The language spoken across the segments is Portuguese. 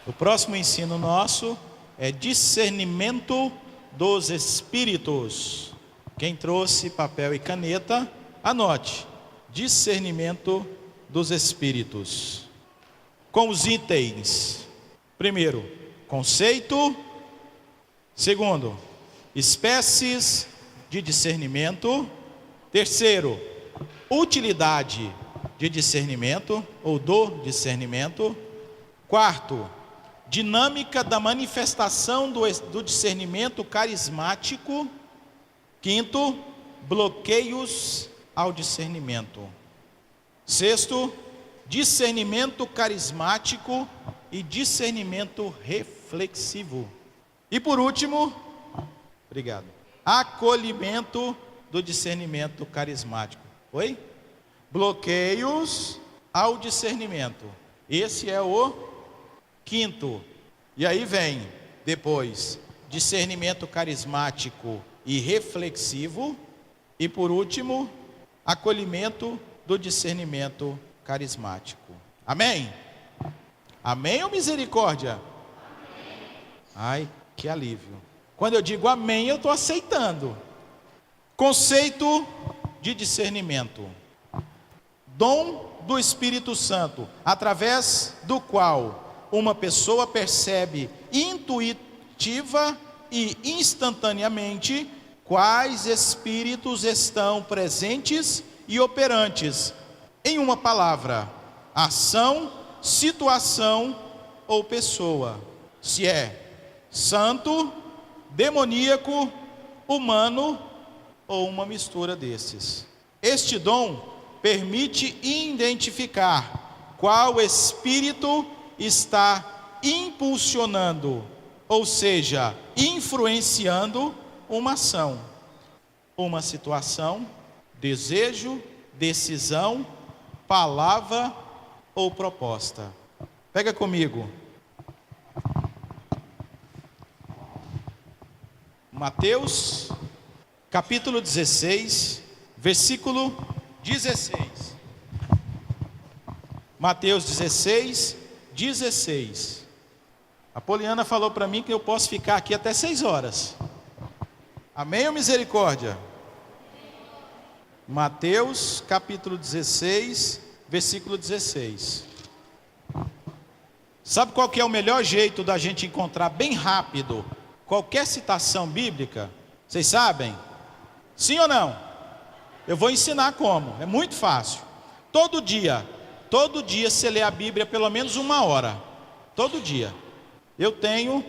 O próximo ensino nosso é discernimento dos espíritos. Quem trouxe papel e caneta, anote: discernimento dos espíritos. Com os itens: primeiro, conceito. Segundo, espécies de discernimento. Terceiro, utilidade de discernimento ou do discernimento. Quarto, dinâmica da manifestação do discernimento carismático. Quinto, bloqueios ao discernimento. Sexto, discernimento carismático e discernimento reflexivo. E por último, obrigado, acolhimento do discernimento carismático. Oi? Bloqueios ao discernimento. Esse é o quinto. E aí vem depois discernimento carismático e reflexivo. E por último, acolhimento do discernimento carismático. Amém? Amém ou misericórdia? Amém. Ai, que alívio. Quando eu digo amém, eu estou aceitando. Conceito de discernimento: dom do Espírito Santo, através do qual uma pessoa percebe intuitiva e instantaneamente quais espíritos estão presentes e operantes, em uma palavra, ação, situação ou pessoa, se é santo, demoníaco, humano ou uma mistura desses. Este dom permite identificar qual espírito está impulsionando, ou seja, influenciando uma ação, uma situação, desejo, decisão, palavra ou proposta. Pega comigo Mateus capítulo 16, versículo 16. Mateus 16, 16. A Poliana falou para mim que eu posso ficar aqui até 6 horas. Amém ou misericórdia? Mateus capítulo 16, versículo 16. Sabe qual que é o melhor jeito da gente encontrar bem rápido qualquer citação bíblica? Vocês sabem? Sim ou não? Eu vou ensinar como, é muito fácil. Todo dia você lê a Bíblia pelo menos 1 hora. Todo dia. Eu tenho,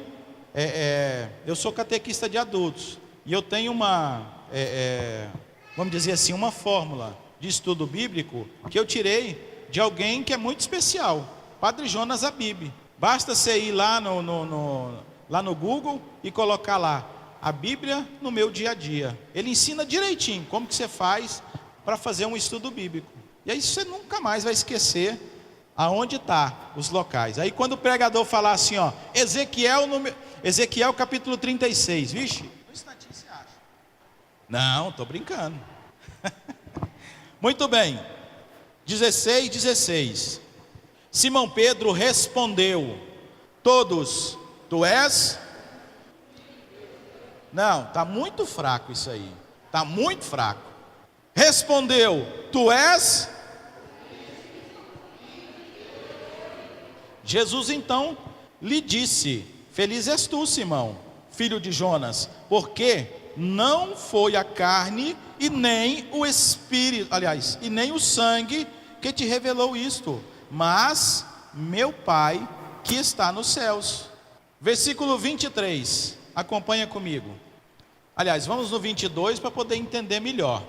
eu sou catequista de adultos. E eu tenho vamos dizer assim, uma fórmula de estudo bíblico que eu tirei de alguém que é muito especial, Padre Jonas Abib. Basta você ir lá no Google e colocar lá, a Bíblia no meu dia a dia. Ele ensina direitinho como que você faz para fazer um estudo bíblico. E aí você nunca mais vai esquecer aonde está os locais. Aí quando o pregador falar assim, ó, Ezequiel capítulo 36, vixe, no instantinho você acha. Não, estou brincando. Muito bem. 16. Simão Pedro respondeu: todos, tu és? Não, está muito fraco isso aí. Está muito fraco. Respondeu: tu és? Jesus então lhe disse: feliz és tu, Simão, filho de Jonas, porque não foi a carne e nem o espírito, e nem o sangue que te revelou isto, mas meu Pai que está nos céus. Versículo 23, acompanha comigo. Vamos no 22 para poder entender melhor.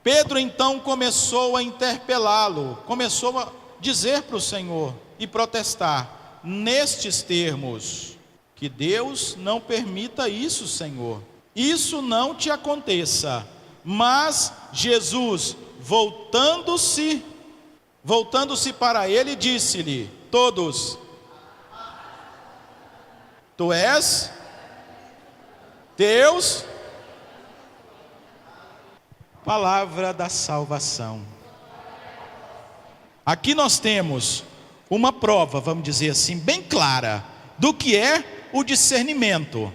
Pedro então começou a interpelá-lo, começou a dizer para o Senhor e protestar nestes termos: que Deus não permita isso, Senhor, isso não te aconteça. Mas Jesus, voltando-se para ele, disse-lhe: todos, tu és Deus. Palavra da salvação. Aqui nós temos uma prova, vamos dizer assim, bem clara, do que é o discernimento.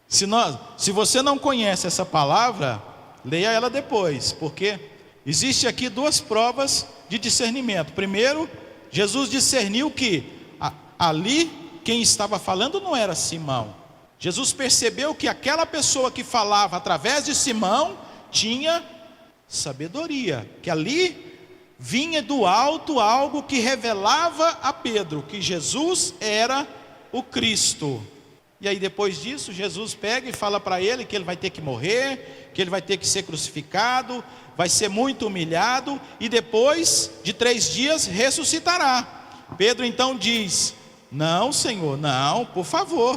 Se você não conhece essa palavra, leia ela depois, porque existe aqui duas provas de discernimento. Primeiro, Jesus discerniu que ali quem estava falando não era Simão. Jesus percebeu que aquela pessoa que falava através de Simão tinha sabedoria, que ali vinha do alto algo que revelava a Pedro que Jesus era o Cristo. E aí depois disso Jesus pega e fala para ele que ele vai ter que morrer, que ele vai ter que ser crucificado, vai ser muito humilhado e depois de 3 dias ressuscitará. Pedro então diz: não, Senhor, não, por favor,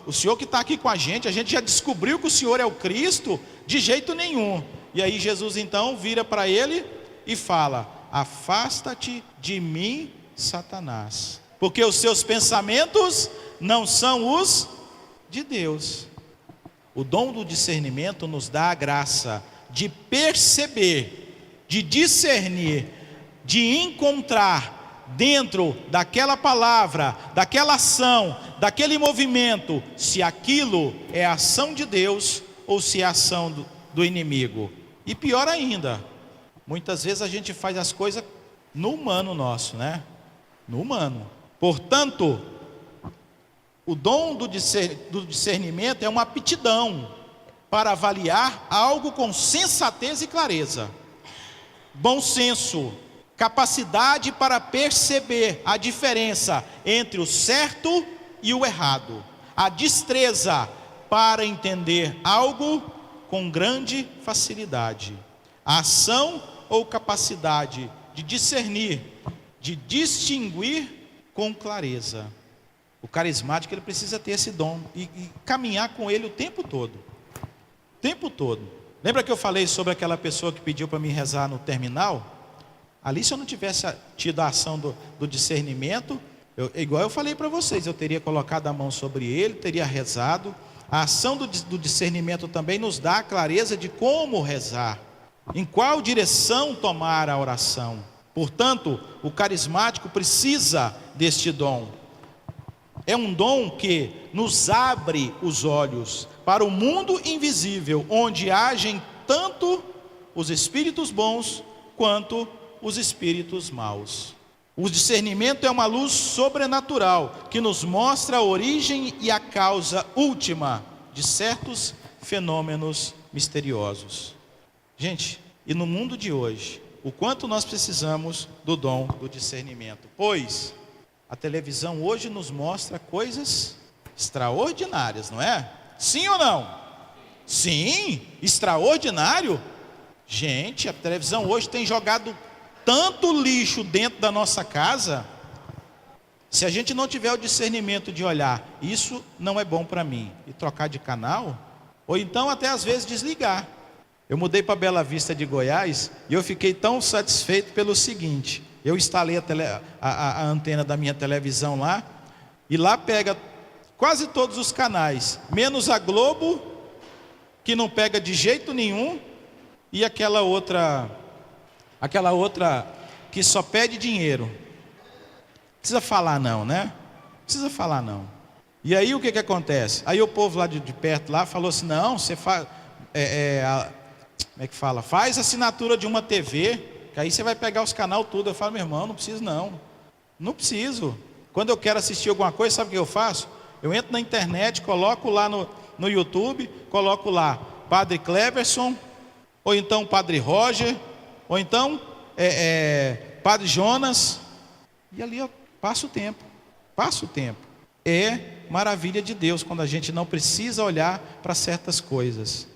o Senhor que está aqui com a gente já descobriu que o Senhor é o Cristo, de jeito nenhum. E aí Jesus então vira para ele e fala: afasta-te de mim, Satanás, porque os seus pensamentos não são os de Deus. O dom do discernimento nos dá a graça de perceber, de discernir, de encontrar dentro daquela palavra, daquela ação, daquele movimento, se aquilo é a ação de Deus ou se é a ação do inimigo. E pior ainda, muitas vezes a gente faz as coisas no humano nosso, né? No humano. Portanto, o dom do discernimento é uma aptidão para avaliar algo com sensatez e clareza, bom senso, capacidade para perceber a diferença entre o certo e o errado, a destreza para entender algo com grande facilidade, a ação ou capacidade de discernir, de distinguir com clareza. O carismático ele precisa ter esse dom e caminhar com ele o tempo todo. O tempo todo. Lembra que eu falei sobre aquela pessoa que pediu para mim rezar no terminal? Ali, se eu não tivesse tido a ação do discernimento, igual eu falei para vocês, eu teria colocado a mão sobre ele, teria rezado. A ação do discernimento também nos dá a clareza de como rezar, em qual direção tomar a oração. Portanto, o carismático precisa deste dom. É um dom que nos abre os olhos para o mundo invisível, onde agem tanto os espíritos bons quanto os espíritos maus. O discernimento é uma luz sobrenatural que nos mostra a origem e a causa última de certos fenômenos misteriosos. Gente, e no mundo de hoje, o quanto nós precisamos do dom do discernimento, pois a televisão hoje nos mostra coisas extraordinárias, não é? Sim ou não? Sim, extraordinário. Gente, a televisão hoje tem jogado tanto lixo dentro da nossa casa. Se a gente não tiver o discernimento de olhar, isso não é bom para mim, e trocar de canal, ou então até às vezes desligar. Eu mudei para Bela Vista de Goiás e eu fiquei tão satisfeito pelo seguinte: eu instalei a antena da minha televisão lá, e lá pega quase todos os canais, menos a Globo, que não pega de jeito nenhum, e aquela outra que só pede dinheiro. Não precisa falar não, né? Não precisa falar não. E aí o que acontece? Aí o povo lá de perto lá falou assim: não, você faz, como é que fala? Faz assinatura de uma TV, que aí você vai pegar os canais tudo. Eu falo: meu irmão, não preciso não. Não preciso. Quando eu quero assistir alguma coisa, sabe o que eu faço? Eu entro na internet, coloco lá no YouTube, coloco lá Padre Cleverson, ou então Padre Roger, ou então Padre Jonas, e ali eu passo o tempo. É maravilha de Deus quando a gente não precisa olhar para certas coisas.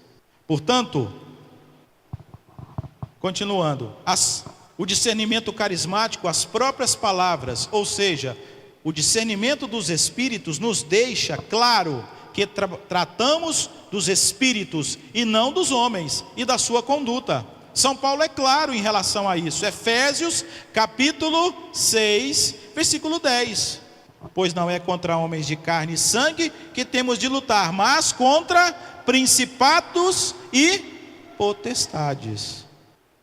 Portanto, continuando, o discernimento carismático, as próprias palavras, ou seja, o discernimento dos espíritos nos deixa claro que tratamos dos espíritos e não dos homens e da sua conduta. São Paulo é claro em relação a isso. Efésios capítulo 6, versículo 10. Pois não é contra homens de carne e sangue que temos de lutar, mas contra principados e potestades.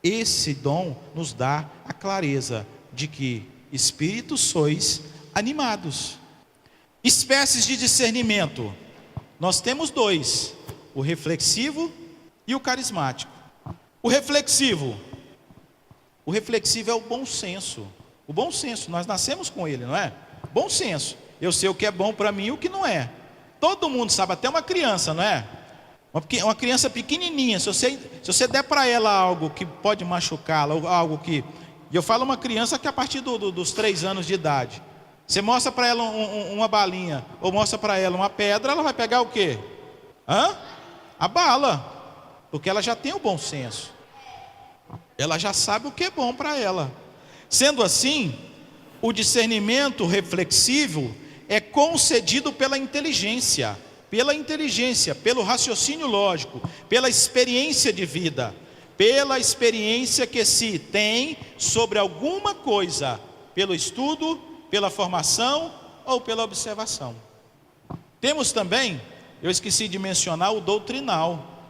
Esse dom nos dá a clareza de que espíritos sois animados. Espécies de discernimento. Nós temos dois: o reflexivo e o carismático. O reflexivo é o bom senso. O bom senso, nós nascemos com ele, não é? Bom senso. Eu sei o que é bom para mim e o que não é. Todo mundo sabe, até uma criança, não é? Uma criança pequenininha, se você der para ela algo que pode machucá-la, algo que... E eu falo uma criança que a partir dos 3 anos de idade, você mostra para ela uma balinha, ou mostra para ela uma pedra, ela vai pegar o quê? A bala, porque ela já tem o bom senso. Ela já sabe o que é bom para ela. Sendo assim, o discernimento reflexivo é concedido pela inteligência, pelo raciocínio lógico, pela experiência de vida, pela experiência que se tem sobre alguma coisa, pelo estudo, pela formação ou pela observação. Temos também, eu esqueci de mencionar, o doutrinal.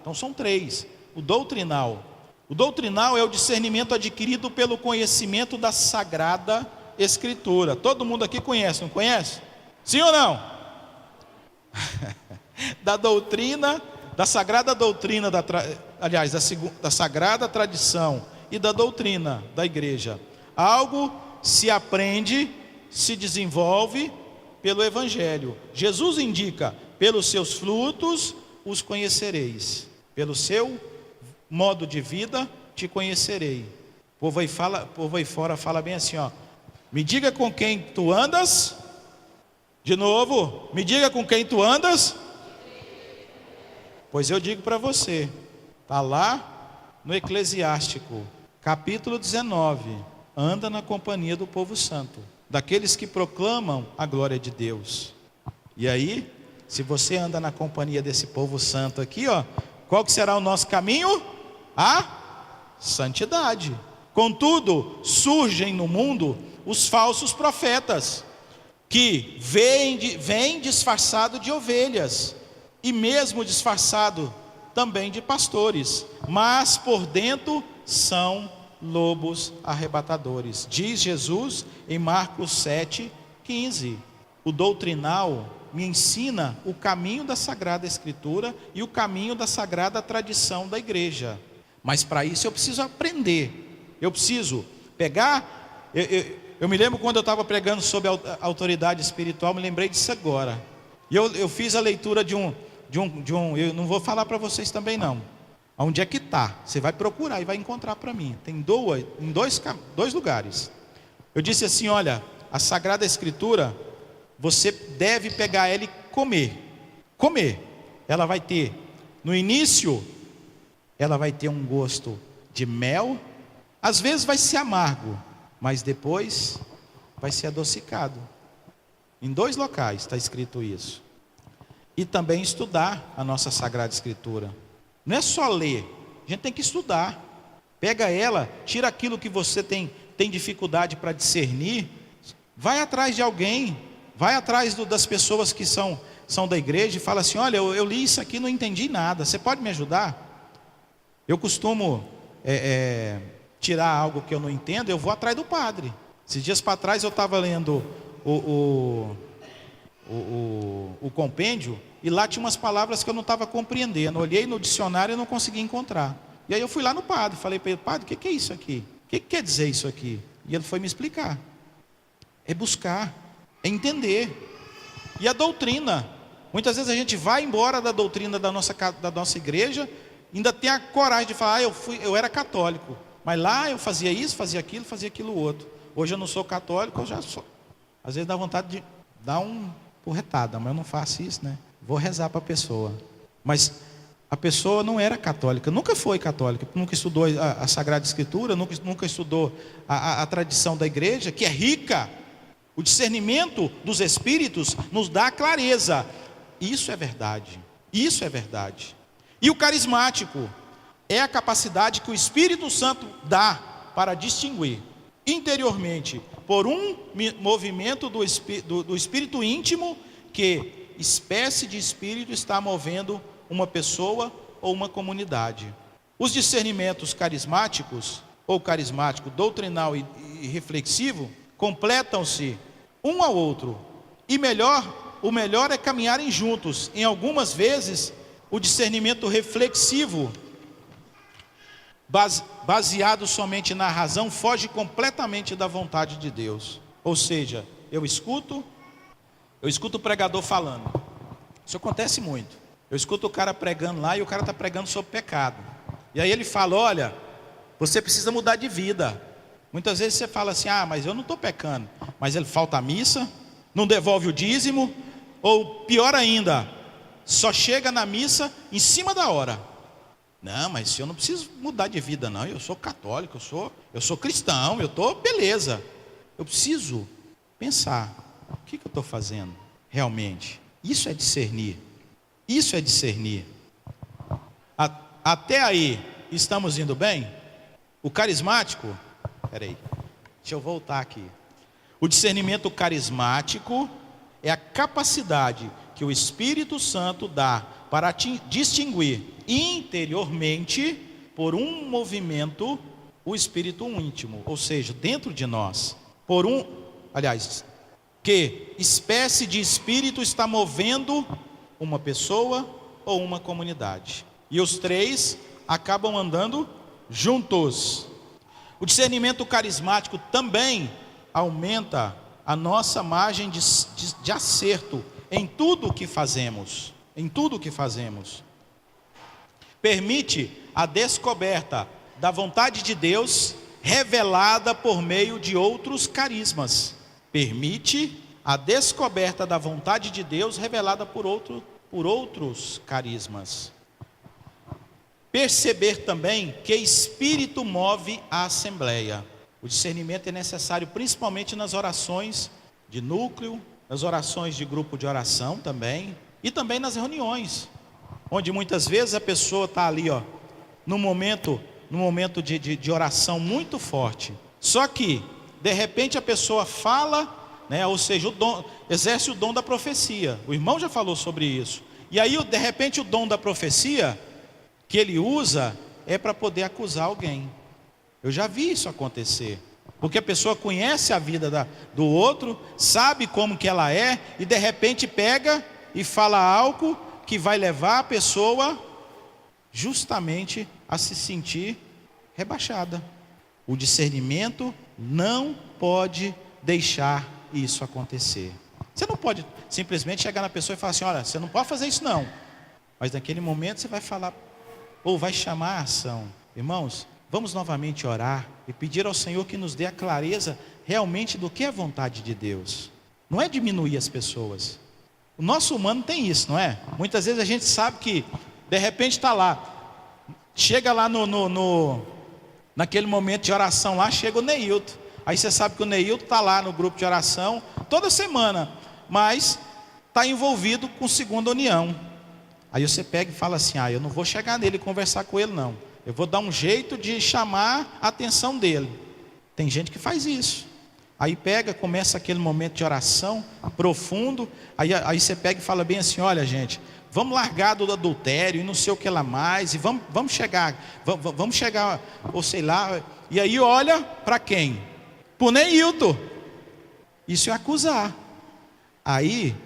Então são 3. O doutrinal é o discernimento adquirido pelo conhecimento da Sagrada Escritura. Todo mundo aqui conhece, não conhece? Sim ou não? Da doutrina, da sagrada doutrina, da sagrada tradição e da doutrina da igreja. Algo se aprende, se desenvolve pelo Evangelho. Jesus indica: pelos seus frutos os conhecereis, pelo seu modo de vida te conhecerei. O povo aí fora fala bem assim, ó: me diga com quem tu andas. De novo, me diga com quem tu andas. Pois eu digo para você, está lá no Eclesiástico, capítulo 19, anda na companhia do povo santo, daqueles que proclamam a glória de Deus. E aí, se você anda na companhia desse povo santo aqui, ó, qual que será o nosso caminho? A santidade. Contudo, surgem no mundo os falsos profetas, que vêm disfarçado de ovelhas, e mesmo disfarçado também de pastores, mas por dentro são lobos arrebatadores. Diz Jesus em Marcos 7,15. O doutrinal me ensina o caminho da Sagrada Escritura e o caminho da sagrada tradição da igreja. Mas para isso eu preciso aprender. Eu preciso pegar... Eu me lembro quando eu estava pregando sobre a autoridade espiritual, me lembrei disso agora. E eu fiz a leitura de um, eu não vou falar para vocês também não. Onde é que está? Você vai procurar e vai encontrar para mim. Tem em dois lugares. Eu disse assim, olha, a Sagrada Escritura, você deve pegar ela e comer. Comer. Ela vai ter, no início, ela vai ter um gosto de mel. Às vezes vai ser amargo, mas depois vai ser adocicado. Em 2 locais está escrito isso. E também estudar a nossa Sagrada Escritura. Não é só ler, a gente tem que estudar. Pega ela, tira aquilo que você tem dificuldade para discernir, vai atrás de alguém, vai atrás das pessoas que são da igreja e fala assim, olha, eu li isso aqui e não entendi nada, você pode me ajudar? Eu costumo tirar algo que eu não entendo, eu vou atrás do padre. Esses dias para trás eu estava lendo o compêndio, e lá tinha umas palavras que eu não estava compreendendo. Olhei no dicionário e não consegui encontrar. E aí eu fui lá no padre, falei para ele, padre, o que é isso aqui? O que quer dizer isso aqui? E ele foi me explicar. É buscar, é entender. E a doutrina, muitas vezes a gente vai embora da doutrina da nossa igreja, ainda tem a coragem de falar, eu era católico, mas lá eu fazia isso, fazia aquilo outro. Hoje eu não sou católico, eu já sou. Às vezes dá vontade de dar uma porretada, mas eu não faço isso, né? Vou rezar para a pessoa. Mas a pessoa não era católica, nunca foi católica, nunca estudou a Sagrada Escritura, nunca estudou a tradição da igreja, que é rica. O discernimento dos Espíritos nos dá clareza. Isso é verdade. Isso é verdade. E o carismático é a capacidade que o Espírito Santo dá para distinguir interiormente, por um movimento do espírito íntimo, que espécie de espírito está movendo uma pessoa ou uma comunidade. Os discernimentos carismáticos, ou carismático, doutrinal e reflexivo, completam-se um ao outro E o melhor é caminharem juntos. Em algumas vezes, o discernimento reflexivo, baseado somente na razão, foge completamente da vontade de Deus. Ou seja, eu escuto o pregador falando. Isso acontece muito. Eu escuto o cara pregando lá e o cara está pregando sobre pecado. E aí ele fala, olha, você precisa mudar de vida. Muitas vezes você fala assim, mas eu não estou pecando. Mas ele falta a missa, não devolve o dízimo, ou pior ainda, só chega na missa em cima da hora. Não, mas eu não preciso mudar de vida não, eu sou católico, eu sou cristão, eu estou beleza. Eu preciso pensar, o que eu estou fazendo realmente? Isso é discernir. Isso é discernir. Até aí, estamos indo bem? O carismático, peraí, deixa eu voltar aqui. O discernimento carismático é a capacidade que o Espírito Santo dá para distinguir interiormente, por um movimento, o espírito íntimo, ou seja, dentro de nós, que espécie de espírito está movendo uma pessoa ou uma comunidade. E os três acabam andando juntos. O discernimento carismático também aumenta a nossa margem de acerto em tudo o que fazemos. Em tudo o que fazemos. Permite a descoberta da vontade de Deus revelada por meio de outros carismas. Permite a descoberta da vontade de Deus revelada por outros carismas. Perceber também que espírito move a assembleia. O discernimento é necessário principalmente nas orações de núcleo, nas orações de grupo de oração também, e também nas reuniões, onde muitas vezes a pessoa está ali, num momento de oração muito forte. Só que, de repente, a pessoa fala, ou seja, exerce o dom da profecia. O irmão já falou sobre isso. E aí, de repente, o dom da profecia que ele usa é para poder acusar alguém. Eu já vi isso acontecer. Porque a pessoa conhece a vida do outro, sabe como que ela é, e de repente pega e fala algo que vai levar a pessoa justamente a se sentir rebaixada. O discernimento não pode deixar isso acontecer. Você não pode simplesmente chegar na pessoa e falar assim, olha, você não pode fazer isso não. Mas naquele momento você vai falar, ou vai chamar a ação. Irmãos, vamos novamente orar e pedir ao Senhor que nos dê a clareza realmente do que é a vontade de Deus. Não é diminuir as pessoas. O nosso humano tem isso, não é? Muitas vezes a gente sabe que, de repente está lá, chega lá naquele momento de oração lá, chega o Neilton. Aí você sabe que o Neilton está lá no grupo de oração toda semana, mas está envolvido com segunda união. Aí você pega e fala assim, eu não vou chegar nele e conversar com ele não. Eu vou dar um jeito de chamar a atenção dele. Tem gente que faz isso. Aí começa aquele momento de oração profundo. Aí você pega e fala bem assim, olha gente, vamos largar do adultério e não sei o que lá mais. E vamos chegar, ou sei lá. E aí olha para quem? Para o Neilton. Isso é acusar. Aí,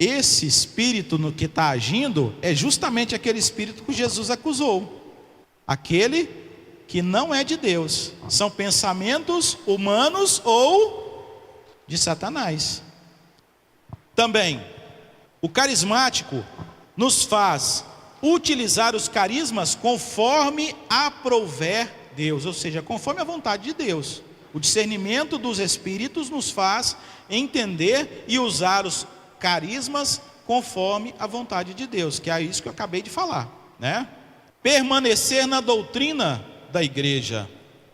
esse espírito no que está agindo é justamente aquele espírito que Jesus acusou. Aquele que não é de Deus. São pensamentos humanos ou de Satanás. Também, o carismático nos faz utilizar os carismas conforme aprouver Deus, ou seja, conforme a vontade de Deus. O discernimento dos espíritos nos faz entender e usar os carismas conforme a vontade de Deus, que é isso que eu acabei de falar, né? Permanecer na doutrina da igreja,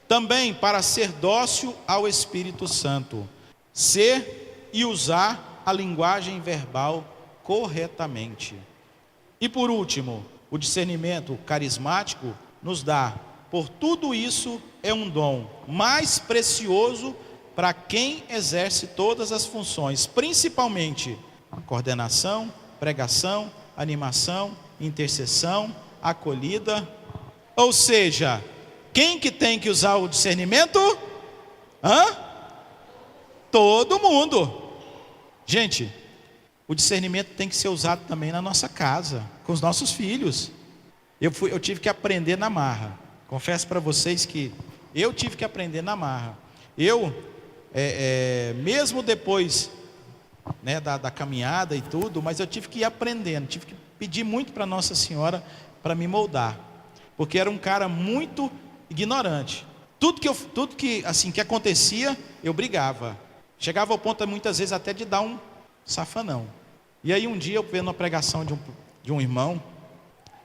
também para ser dócil ao Espírito Santo, ser e usar a linguagem verbal corretamente. E por último, o discernimento carismático nos dá, por tudo isso é um dom mais precioso para quem exerce todas as funções, principalmente coordenação, pregação, animação, intercessão, acolhida. Ou seja, quem que tem que usar o discernimento? Todo mundo. Gente, O discernimento tem que ser usado também na nossa casa, com os nossos filhos. Eu tive que aprender na marra. Confesso para vocês que eu tive que aprender na marra. Mesmo depois, né, da caminhada e tudo, mas eu tive que ir aprendendo, tive que pedir muito para Nossa Senhora para me moldar, porque era um cara muito ignorante. Tudo que acontecia, eu brigava. Chegava ao ponto muitas vezes até de dar um safanão. E aí um dia eu vendo uma pregação de um irmão,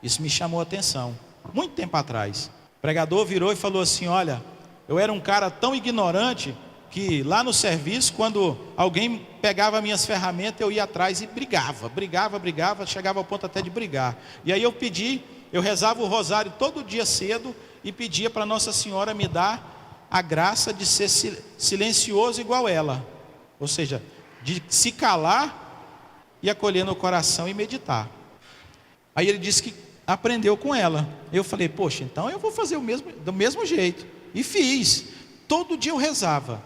isso me chamou a atenção, muito tempo atrás. O pregador virou e falou assim: olha, eu era um cara tão ignorante que lá no serviço, quando alguém pegava minhas ferramentas, eu ia atrás e brigava, chegava ao ponto até de brigar. E aí eu rezava o rosário todo dia cedo e pedia para Nossa Senhora me dar a graça de ser silencioso igual ela, ou seja, de se calar e acolher no coração e meditar. Aí ele disse que aprendeu com ela. Eu falei: poxa, então eu vou fazer do mesmo jeito. E fiz. Todo dia eu rezava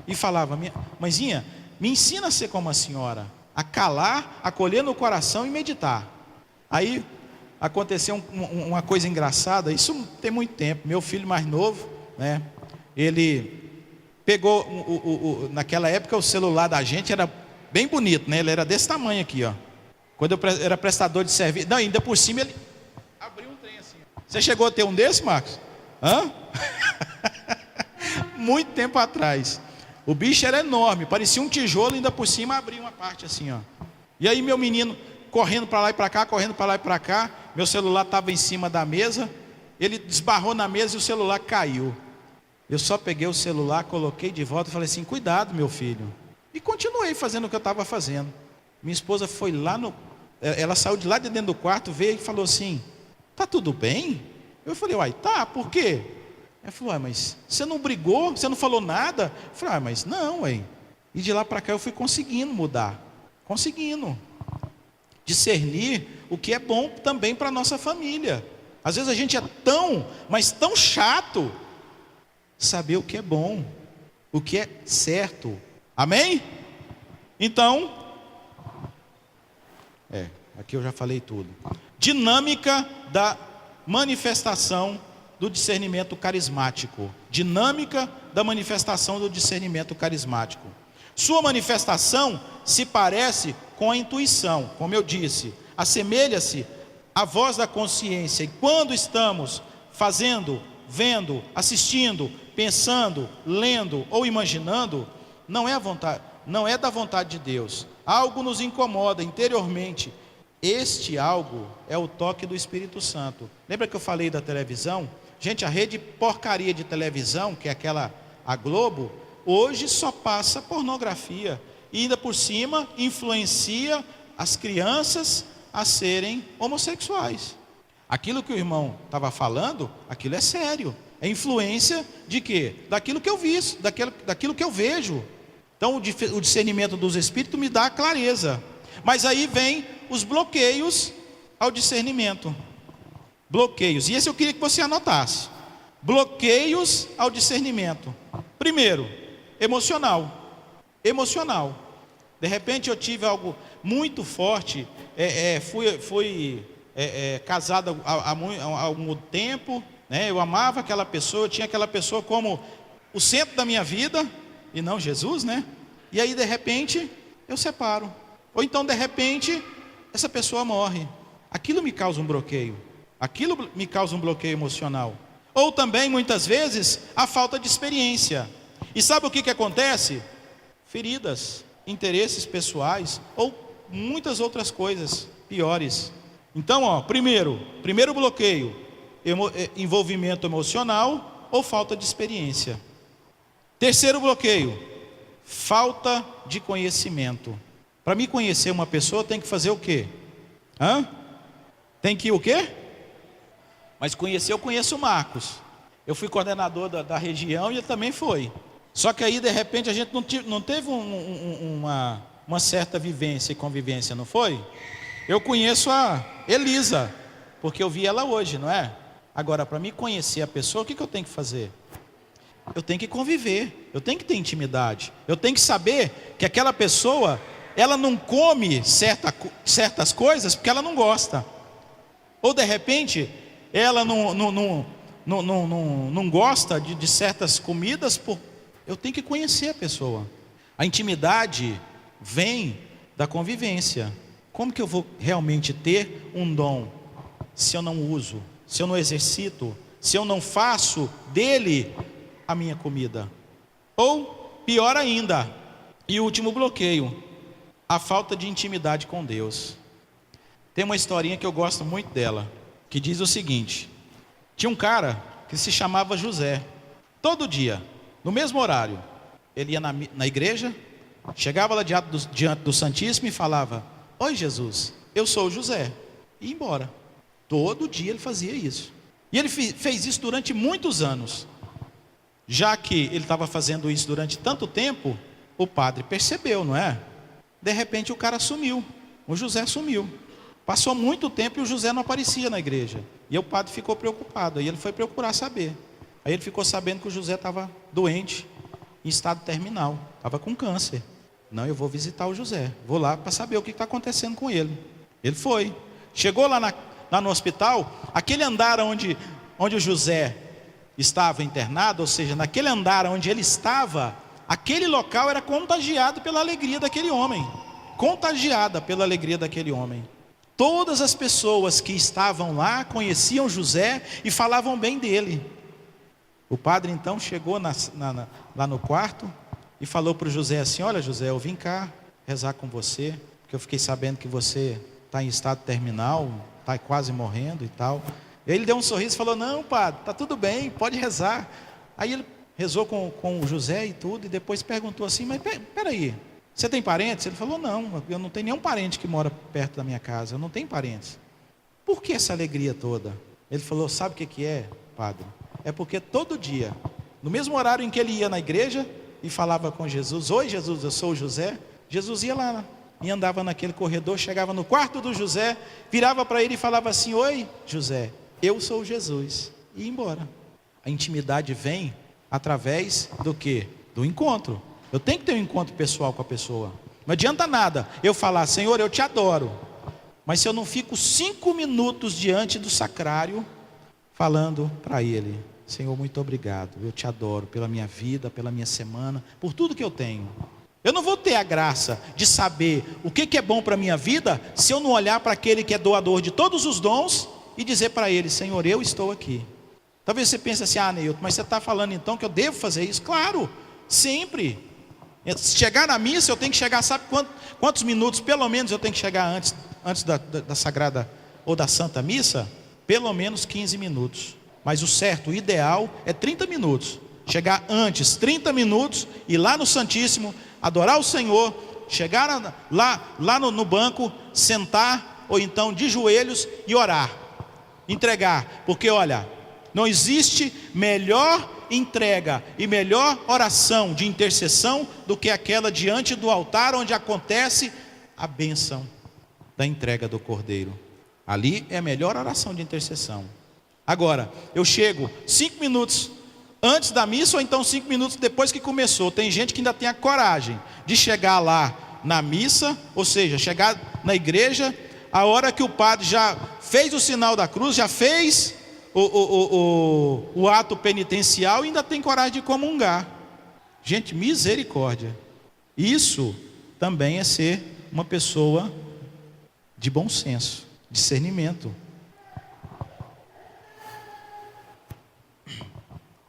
e falava: mãezinha, me ensina a ser como a senhora, a calar, acolher no coração e meditar. Aí aconteceu uma coisa engraçada, isso não tem muito tempo. Meu filho mais novo, né, ele pegou, naquela época o celular da gente era bem bonito, né, ele era desse tamanho aqui, ó. Quando eu era prestador de serviço, não, ainda por cima ele abriu um trem assim. Você chegou a ter um desse, Marcos? Hã? Muito tempo atrás. O bicho era enorme, parecia um tijolo, ainda por cima abria uma parte assim, ó. E aí meu menino correndo para lá e para cá, meu celular estava em cima da mesa, ele desbarrou na mesa e o celular caiu. Eu só peguei o celular, coloquei de volta e falei assim: cuidado, meu filho. E continuei fazendo o que eu estava fazendo. Minha esposa foi lá ela saiu de lá de dentro do quarto, veio e falou assim: tá tudo bem? Eu falei: uai, tá, por quê? Ela falou: uai, mas você não brigou? Você não falou nada? Eu falei: ah, mas não, uai. E de lá para cá eu fui conseguindo mudar, discernir o que é bom também para a nossa família. Às vezes a gente é mas tão chato, saber o que é bom, o que é certo. Amém? Então, aqui eu já falei tudo. Dinâmica da manifestação do discernimento carismático. Dinâmica da manifestação do discernimento carismático. Sua manifestação se parece com a intuição, como eu disse, assemelha-se à voz da consciência. E quando estamos fazendo, vendo, assistindo, pensando, lendo ou imaginando, não é da vontade de Deus. Algo nos incomoda interiormente. Este algo é o toque do Espírito Santo. Lembra que eu falei da televisão? Gente, a rede porcaria de televisão, que é a Globo, hoje só passa pornografia. E ainda por cima influencia as crianças a serem homossexuais. Aquilo que o irmão estava falando, aquilo é sério. É influência de quê? Daquilo que eu vi, daquilo que eu vejo. Então o discernimento dos espíritos me dá a clareza. Mas aí vem os bloqueios ao discernimento. Bloqueios. E esse eu queria que você anotasse. Bloqueios ao discernimento. Primeiro, emocional. De repente eu tive algo muito forte. Fui casado há algum tempo, né? Eu amava aquela pessoa, eu tinha aquela pessoa como o centro da minha vida, e não Jesus, né? E aí de repente eu separo. Ou então de repente essa pessoa morre. Aquilo me causa um bloqueio. Aquilo me causa um bloqueio emocional. Ou também muitas vezes a falta de experiência. E sabe o que acontece? Feridas, interesses pessoais ou muitas outras coisas piores. Então, primeiro bloqueio, envolvimento emocional ou falta de experiência. Terceiro bloqueio, falta de conhecimento. Para me conhecer uma pessoa tem que fazer o quê? Tem que o quê? Mas eu conheço o Marcos. Eu fui coordenador da região e ele também foi. Só que aí de repente a gente não teve uma certa vivência e convivência, não foi? Eu conheço a Elisa, porque eu vi ela hoje, não é? Agora, para me conhecer a pessoa, o que eu tenho que fazer? Eu tenho que conviver, eu tenho que ter intimidade. Eu tenho que saber que aquela pessoa ela não come certas coisas porque ela não gosta. Ou de repente, ela não gosta de certas comidas. Eu tenho que conhecer a pessoa. A intimidade vem da convivência. Como que eu vou realmente ter um dom se eu não uso, se eu não exercito, se eu não faço dele a minha comida? Ou pior ainda, e o último bloqueio, a falta de intimidade com Deus. Tem uma historinha que eu gosto muito dela, que diz o seguinte: tinha um cara que se chamava José. Todo dia, no mesmo horário, ele ia na igreja, chegava lá diante do Santíssimo e falava: oi Jesus, eu sou o José, e ia embora. Todo dia ele fazia isso. E ele fez isso durante muitos anos. Já que ele estava fazendo isso durante tanto tempo, o padre percebeu, não é? De repente o cara sumiu, o José sumiu. Passou muito tempo e o José não aparecia na igreja. E o padre ficou preocupado, aí ele foi procurar saber. Aí ele ficou sabendo que o José estava doente, em estado terminal, estava com câncer. Não, eu vou visitar o José, vou lá para saber o que está acontecendo com ele. Ele foi, chegou lá no hospital, aquele andar onde o José estava internado, ou seja, naquele andar onde ele estava, aquele local era contagiado pela alegria daquele homem. Contagiada pela alegria daquele homem. Todas as pessoas que estavam lá conheciam José e falavam bem dele. O padre então chegou lá no quarto e falou para o José assim: olha José, eu vim cá rezar com você, porque eu fiquei sabendo que você está em estado terminal, está quase morrendo e tal. E aí ele deu um sorriso e falou: não padre, está tudo bem, pode rezar. Aí ele rezou com o José e tudo, e depois perguntou assim: mas peraí, você tem parentes? Ele falou: não, eu não tenho nenhum parente que mora perto da minha casa, eu não tenho parentes. Por que essa alegria toda? Ele falou: sabe o que é, padre? É porque todo dia, no mesmo horário em que ele ia na igreja e falava com Jesus: oi Jesus, eu sou o José. Jesus ia lá e andava naquele corredor, chegava no quarto do José, virava para ele e falava assim: oi José, eu sou Jesus, e ia embora. A intimidade vem através do quê? Do encontro. Eu tenho que ter um encontro pessoal com a pessoa. Não adianta nada eu falar: Senhor, eu te adoro, mas se eu não fico 5 minutos diante do sacrário falando para ele: Senhor, muito obrigado, eu te adoro pela minha vida, pela minha semana, por tudo que eu tenho. Eu não vou ter a graça de saber o que é bom para a minha vida se eu não olhar para aquele que é doador de todos os dons e dizer para ele: Senhor, eu estou aqui. Talvez você pense assim: ah Neilton, mas você está falando então que eu devo fazer isso? Claro, sempre. Chegar na missa eu tenho que chegar, sabe quantos minutos pelo menos eu tenho que chegar antes da Sagrada ou da Santa Missa? Pelo menos 15 minutos. Mas o certo, o ideal é 30 minutos. Chegar antes 30 minutos, ir lá no Santíssimo, adorar o Senhor, chegar lá no banco, sentar, ou então de joelhos e orar, entregar. Porque olha, não existe melhor entrega e melhor oração de intercessão do que aquela diante do altar, onde acontece a bênção da entrega do Cordeiro. Ali é a melhor oração de intercessão. Agora, eu chego 5 minutos antes da missa, ou então 5 minutos depois que começou. Tem gente que ainda tem a coragem de chegar lá na missa, ou seja, chegar na igreja, a hora que o padre já fez o sinal da cruz, já fez o ato penitencial, e ainda tem coragem de comungar. Gente, misericórdia. Isso também é ser uma pessoa de bom senso, discernimento.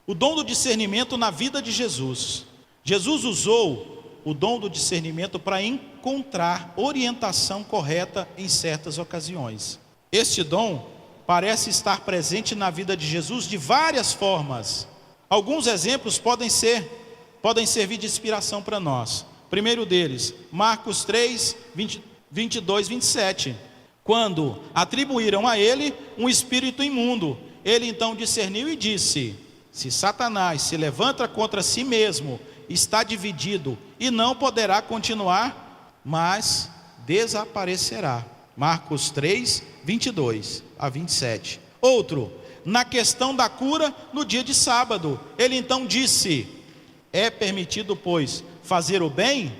O dom do discernimento na vida de Jesus. Jesus usou o dom do discernimento para encontrar orientação correta em certas ocasiões. Este dom parece estar presente na vida de Jesus de várias formas. Alguns exemplos podem servir de inspiração para nós. Primeiro deles, Marcos 3, 22, 27. Quando atribuíram a ele um espírito imundo, ele então discerniu e disse: se Satanás se levanta contra si mesmo, está dividido e não poderá continuar, mas desaparecerá. Marcos 3, 22 a 27. Outro, na questão da cura no dia de sábado, ele então disse: é permitido, pois, fazer o bem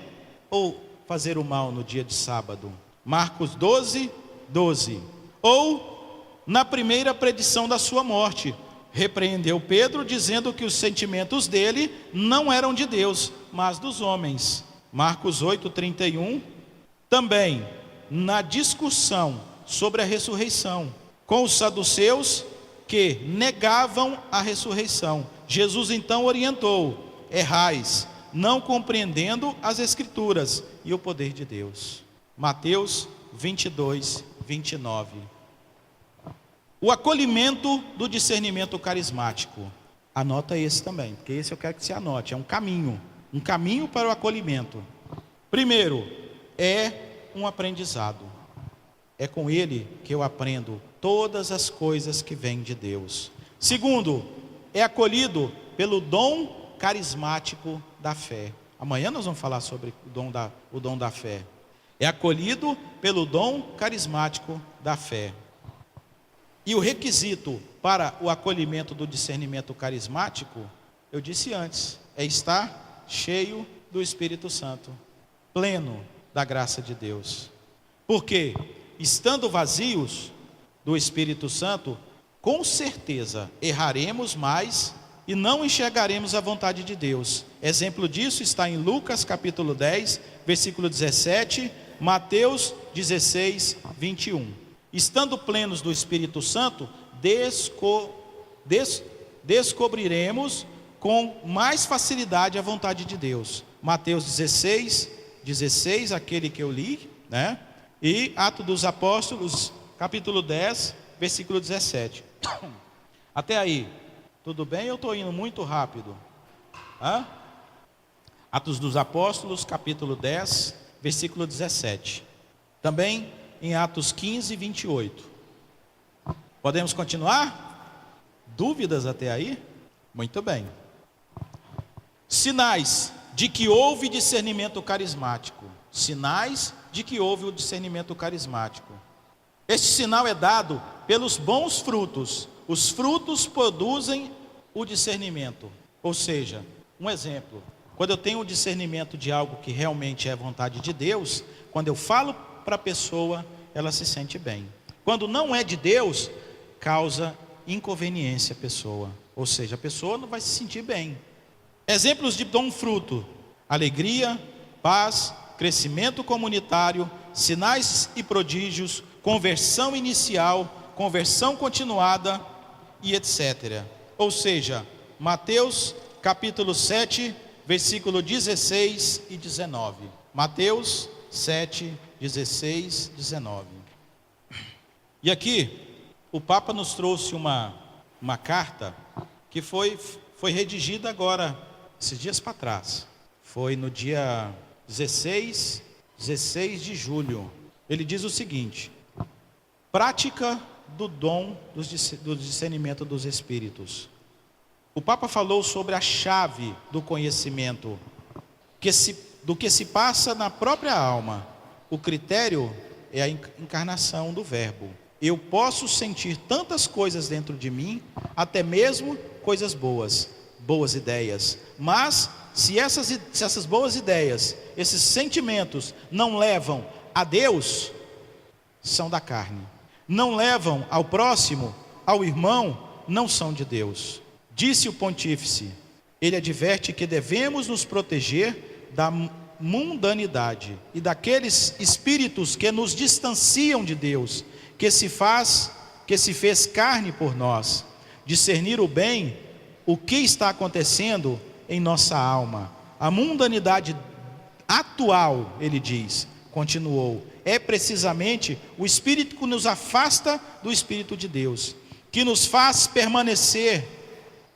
ou fazer o mal no dia de sábado? Marcos 12, 12. Ou, na primeira predição da sua morte, repreendeu Pedro, dizendo que os sentimentos dele não eram de Deus, mas dos homens. Marcos 8, 31. Também, na discussão sobre a ressurreição, com os saduceus que negavam a ressurreição, Jesus então orientou: errais, não compreendendo as Escrituras e o poder de Deus. Mateus 22, 29. O acolhimento do discernimento carismático. Anota esse também, porque esse eu quero que você anote. É um caminho para o acolhimento. Primeiro, é um aprendizado. É com ele que eu aprendo todas as coisas que vêm de Deus. Segundo, é acolhido pelo dom carismático da fé. Amanhã nós vamos falar sobre o dom da fé. É acolhido pelo dom carismático da fé. E o requisito para o acolhimento do discernimento carismático, eu disse antes, é estar cheio do Espírito Santo, pleno da graça de Deus. Porque, estando vazios do Espírito Santo, com certeza erraremos mais e não enxergaremos a vontade de Deus. Exemplo disso está em Lucas capítulo 10, versículo 17, Mateus 16, 21. Estando plenos do Espírito Santo, descobriremos com mais facilidade a vontade de Deus. Mateus 16, 16, aquele que eu li, né? E Atos dos Apóstolos, capítulo 10, versículo 17. Até aí, tudo bem? Eu estou indo muito rápido. Atos dos Apóstolos, capítulo 10, versículo 17. Também em Atos 15, 28. Podemos continuar? Dúvidas até aí? Muito bem. Sinais de que houve discernimento carismático. Sinais de que houve o discernimento carismático. Este sinal é dado pelos bons frutos. Os frutos produzem o discernimento. Ou seja, um exemplo. Quando eu tenho o discernimento de algo que realmente é vontade de Deus, quando eu falo para a pessoa, ela se sente bem. Quando não é de Deus, causa inconveniência à pessoa. Ou seja, a pessoa não vai se sentir bem. Exemplos de dom fruto: alegria, paz, crescimento comunitário, sinais e prodígios, conversão inicial, conversão continuada e etc. Ou seja, Mateus capítulo 7, versículo 16 e 19. Mateus 7, 16, 19. E aqui, o Papa nos trouxe uma carta que foi redigida agora, esses dias para trás. Foi no dia 16 de julho. Ele diz o seguinte: prática do dom do discernimento dos Espíritos. O Papa falou sobre a chave do conhecimento, do que se passa na própria alma. O critério é a encarnação do Verbo. Eu posso sentir tantas coisas dentro de mim, até mesmo coisas boas ideias. Mas se essas boas ideias, esses sentimentos não levam a Deus, são da carne. Não levam ao próximo, ao irmão, não são de Deus. Disse o pontífice. Ele adverte que devemos nos proteger da mundanidade e daqueles espíritos que nos distanciam de Deus, que se fez carne por nós. Discernir o bem, o que está acontecendo em nossa alma. A mundanidade atual, ele diz, continuou, é precisamente o espírito que nos afasta do Espírito de Deus, que nos faz permanecer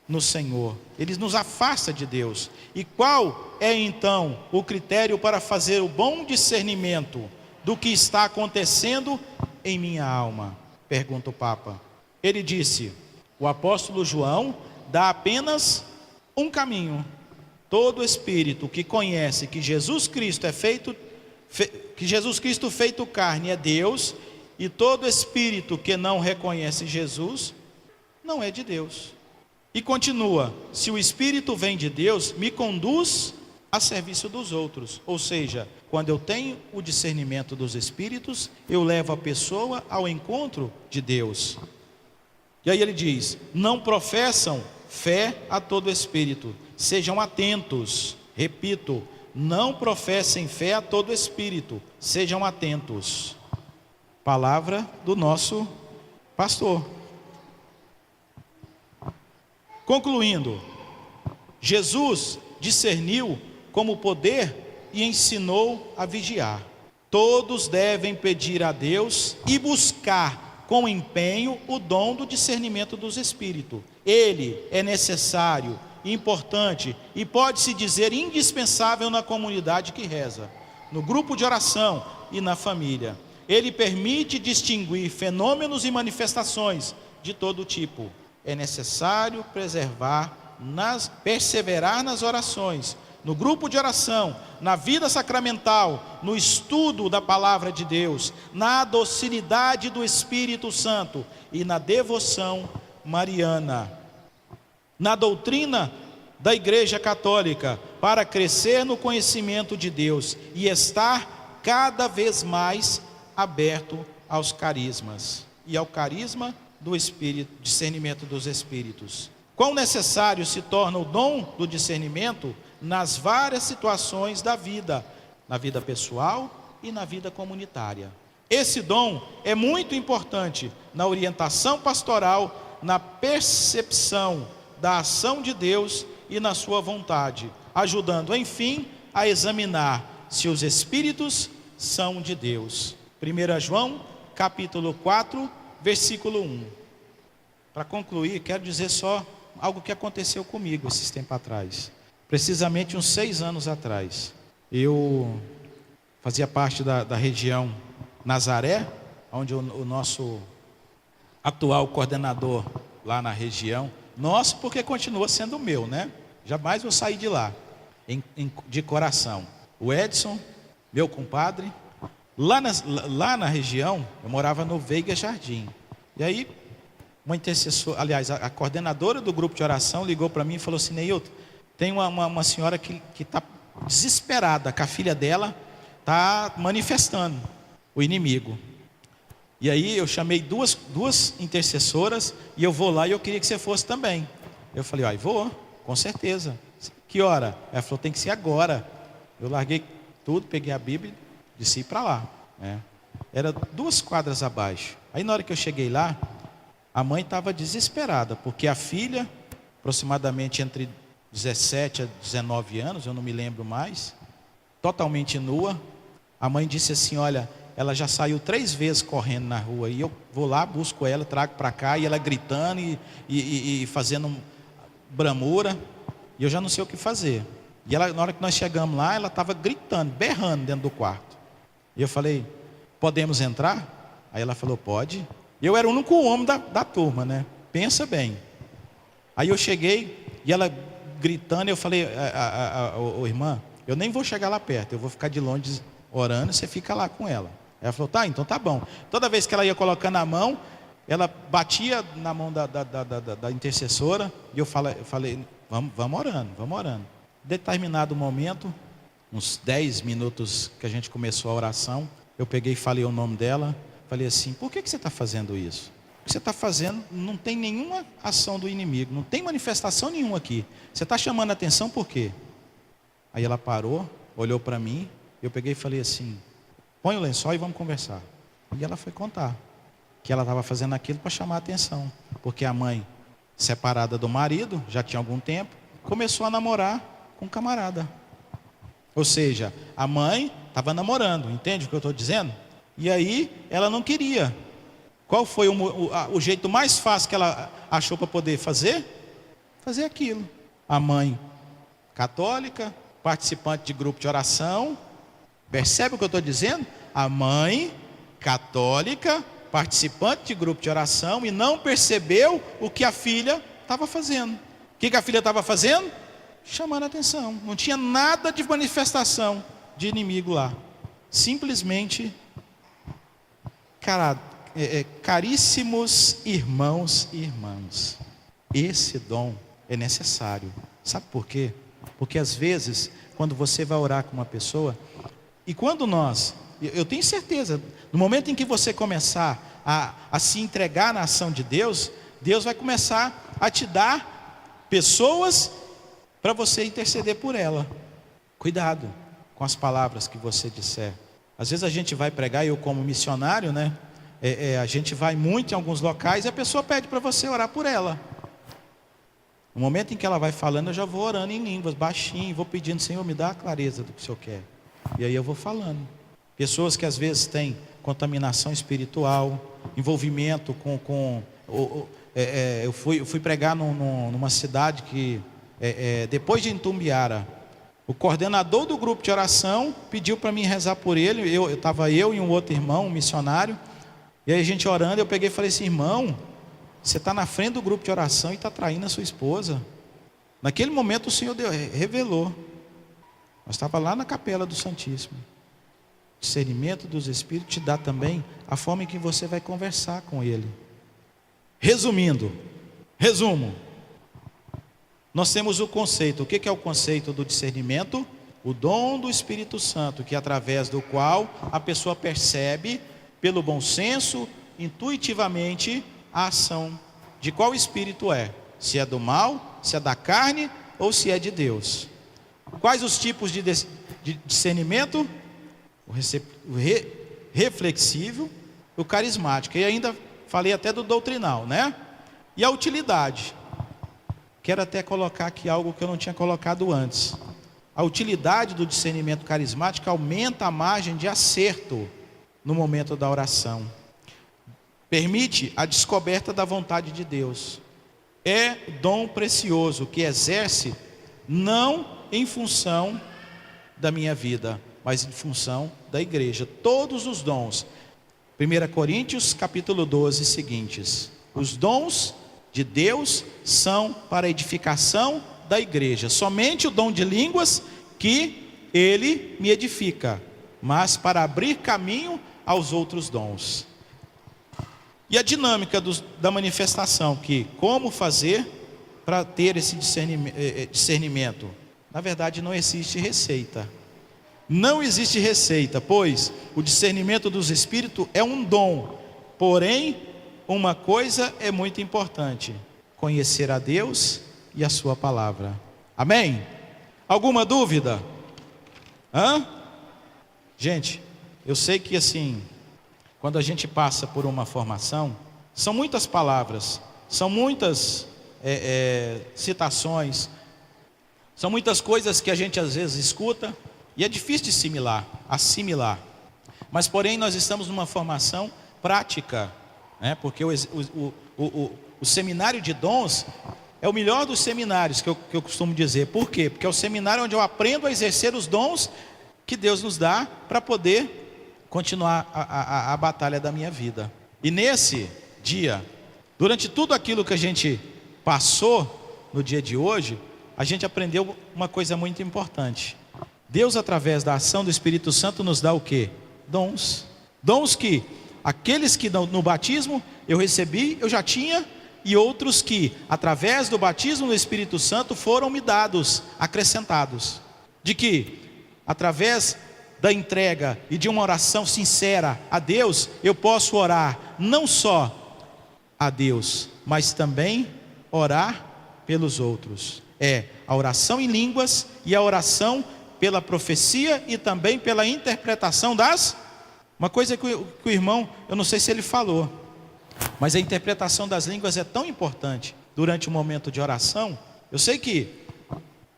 no Senhor. Ele nos afasta de Deus. E qual é então o critério para fazer o bom discernimento do que está acontecendo em minha alma? Pergunta o Papa. Ele disse: o apóstolo João dá apenas um caminho. Todo espírito que conhece que Jesus Cristo feito carne é Deus, e todo espírito que não reconhece Jesus não é de Deus. E continua: se o Espírito vem de Deus, me conduz a serviço dos outros. Ou seja, quando eu tenho o discernimento dos espíritos, eu levo a pessoa ao encontro de Deus. E aí ele diz: não professam fé a todo espírito, sejam atentos. Repito, não professem fé a todo espírito, sejam atentos. Palavra do nosso pastor. Concluindo, Jesus discerniu como poder e ensinou a vigiar. Todos devem pedir a Deus e buscar com empenho o dom do discernimento dos espíritos. Ele é necessário, importante e pode-se dizer indispensável na comunidade que reza, no grupo de oração e na família. Ele permite distinguir fenômenos e manifestações de todo tipo. É necessário perseverar nas orações, no grupo de oração, na vida sacramental, no estudo da palavra de Deus, na docilidade do Espírito Santo e na devoção mariana, na doutrina da Igreja Católica, para crescer no conhecimento de Deus e estar cada vez mais aberto aos carismas e ao carisma do Espírito, discernimento dos Espíritos. Quão necessário se torna o dom do discernimento nas várias situações da vida, na vida pessoal e na vida comunitária. Esse dom é muito importante na orientação pastoral, na percepção da ação de Deus e na sua vontade, ajudando, enfim, a examinar se os Espíritos são de Deus. 1 João, capítulo 4, versículo 1. Para concluir, quero dizer só algo que aconteceu comigo esses tempos atrás. Precisamente uns 6 anos atrás. Eu fazia parte da região Nazaré, onde o nosso atual coordenador lá na região, nosso porque continua sendo meu, né? Jamais vou sair de lá, de coração. O Edson, meu compadre, lá na região, eu morava no Veiga Jardim. E aí, uma intercessora, aliás, a coordenadora do grupo de oração ligou para mim e falou assim: Neilton, tem uma senhora que está desesperada, que a filha dela está manifestando o inimigo. E aí eu chamei duas intercessoras e eu vou lá e eu queria que você fosse também. Eu falei: vou, com certeza. Que hora? Ela falou: tem que ser agora. Eu larguei tudo, peguei a Bíblia e disse ir para lá. Era 2 quadras abaixo. Aí na hora que eu cheguei lá, a mãe estava desesperada, porque a filha, aproximadamente entre 17 a 19 anos, eu não me lembro mais, totalmente nua. A mãe disse assim: olha, ela já saiu 3 vezes correndo na rua, e eu vou lá, busco ela, trago para cá, e ela gritando e fazendo bramura, e eu já não sei o que fazer. E ela, na hora que nós chegamos lá, ela estava gritando, berrando dentro do quarto. E eu falei: podemos entrar? Aí ela falou: pode. Eu era o único homem da turma, né? Pensa bem. Aí eu cheguei, e ela gritando, eu falei: irmã, eu nem vou chegar lá perto, eu vou ficar de longe orando, você fica lá com ela. Ela falou: tá, então tá bom. Toda vez que ela ia colocando a mão, ela batia na mão da intercessora, e eu falei: vamos orando. Determinado momento, uns 10 minutos que a gente começou a oração, eu peguei e falei o nome dela, falei assim: por que você está fazendo isso? O que você está fazendo não tem nenhuma ação do inimigo, não tem manifestação nenhuma aqui. Você está chamando a atenção por quê? Aí ela parou, olhou para mim, eu peguei e falei assim: põe o lençol e vamos conversar. E ela foi contar que ela estava fazendo aquilo para chamar a atenção, porque a mãe, separada do marido, já tinha algum tempo, começou a namorar com um camarada. Ou seja, a mãe estava namorando, entende o que eu estou dizendo? E aí ela não queria. Qual foi o jeito mais fácil que ela achou para poder fazer? Fazer aquilo. A mãe católica, participante de grupo de oração, percebe o que eu estou dizendo? A mãe católica, participante de grupo de oração, e não percebeu o que a filha estava fazendo. O que a filha estava fazendo? Chamando a atenção. Não tinha nada de manifestação de inimigo lá. Simplesmente, caríssimos irmãos e irmãs, esse dom é necessário. Sabe por quê? Porque às vezes, quando você vai orar com uma pessoa, E quando eu tenho certeza, no momento em que você começar a se entregar na ação de Deus, Deus vai começar a te dar pessoas para você interceder por ela. Cuidado com as palavras que você disser. Às vezes a gente vai pregar, eu como missionário, né? A gente vai muito em alguns locais e a pessoa pede para você orar por ela. No momento em que ela vai falando, eu já vou orando em línguas, baixinho, vou pedindo: Senhor, me dá a clareza do que o Senhor quer. E aí eu vou falando. Pessoas que às vezes têm contaminação espiritual, envolvimento eu fui pregar numa cidade que, depois de Itumbiara, o coordenador do grupo de oração pediu para mim rezar por ele. Estava eu e um outro irmão, um missionário, e aí a gente orando, eu peguei e falei assim: irmão, você está na frente do grupo de oração e está traindo a sua esposa. Naquele momento o Senhor revelou. Nós estava lá na capela do Santíssimo. Discernimento dos Espíritos te dá também a forma em que você vai conversar com Ele. Resumo. Nós temos o conceito. O que é o conceito do discernimento? O dom do Espírito Santo, que através do qual a pessoa percebe, pelo bom senso, intuitivamente, a ação de qual espírito é. Se é do mal, se é da carne ou se é de Deus. Quais os tipos de discernimento? O reflexivo, o carismático. E ainda falei até do doutrinal, né? E a utilidade. Quero até colocar aqui algo que eu não tinha colocado antes. A utilidade do discernimento carismático aumenta a margem de acerto no momento da oração. Permite a descoberta da vontade de Deus. É dom precioso que exerce não em função da minha vida, mas em função da igreja. Todos os dons. 1 Coríntios capítulo 12 seguintes. Os dons de Deus são para a edificação da igreja. Somente o dom de línguas que ele me edifica, mas para abrir caminho aos outros dons. E a dinâmica da manifestação, que como fazer para ter esse discernimento? Na verdade não existe receita. Não existe receita, pois o discernimento dos Espíritos é um dom. Porém, uma coisa é muito importante: conhecer a Deus e a sua palavra. Amém? Alguma dúvida? Gente, eu sei que assim, quando a gente passa por uma formação, são muitas palavras, são muitas citações, são muitas coisas que a gente às vezes escuta e é difícil de assimilar. Mas porém nós estamos numa formação prática, né? Porque o seminário de dons é o melhor dos seminários que eu costumo dizer. Por quê? Porque é o seminário onde eu aprendo a exercer os dons que Deus nos dá para poder continuar a batalha da minha vida. E nesse dia, durante tudo aquilo que a gente passou no dia de hoje, a gente aprendeu uma coisa muito importante. Deus, através da ação do Espírito Santo, nos dá o quê? Dons. Dons que aqueles que no batismo eu recebi, eu já tinha, e outros que, através do batismo do Espírito Santo, foram me dados, acrescentados. De que, através da entrega e de uma oração sincera a Deus, eu posso orar não só a Deus, mas também orar pelos outros. É a oração em línguas e a oração pela profecia e também pela interpretação uma coisa que o irmão, eu não sei se ele falou, mas a interpretação das línguas é tão importante durante o momento de oração. Eu sei que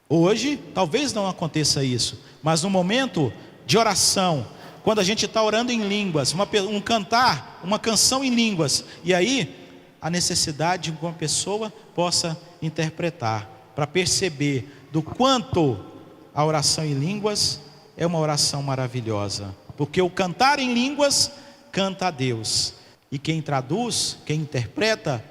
hoje talvez não aconteça isso, mas no momento de oração, quando a gente está orando em línguas, uma canção em línguas, e aí a necessidade de que uma pessoa possa interpretar, para perceber do quanto a oração em línguas é uma oração maravilhosa, porque o cantar em línguas canta a Deus, e quem traduz, quem interpreta,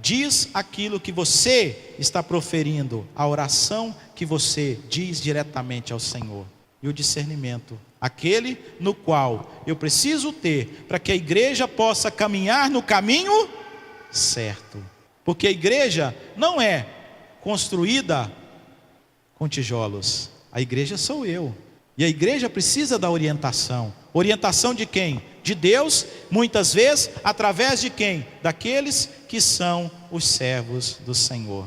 diz aquilo que você está proferindo, a oração que você diz diretamente ao Senhor. E o discernimento, aquele no qual eu preciso ter, para que a igreja possa caminhar no caminho certo, porque a igreja não é construída com tijolos, a igreja sou eu. E a igreja precisa da orientação. Orientação de quem? De Deus, muitas vezes, através de quem? Daqueles que são os servos do Senhor.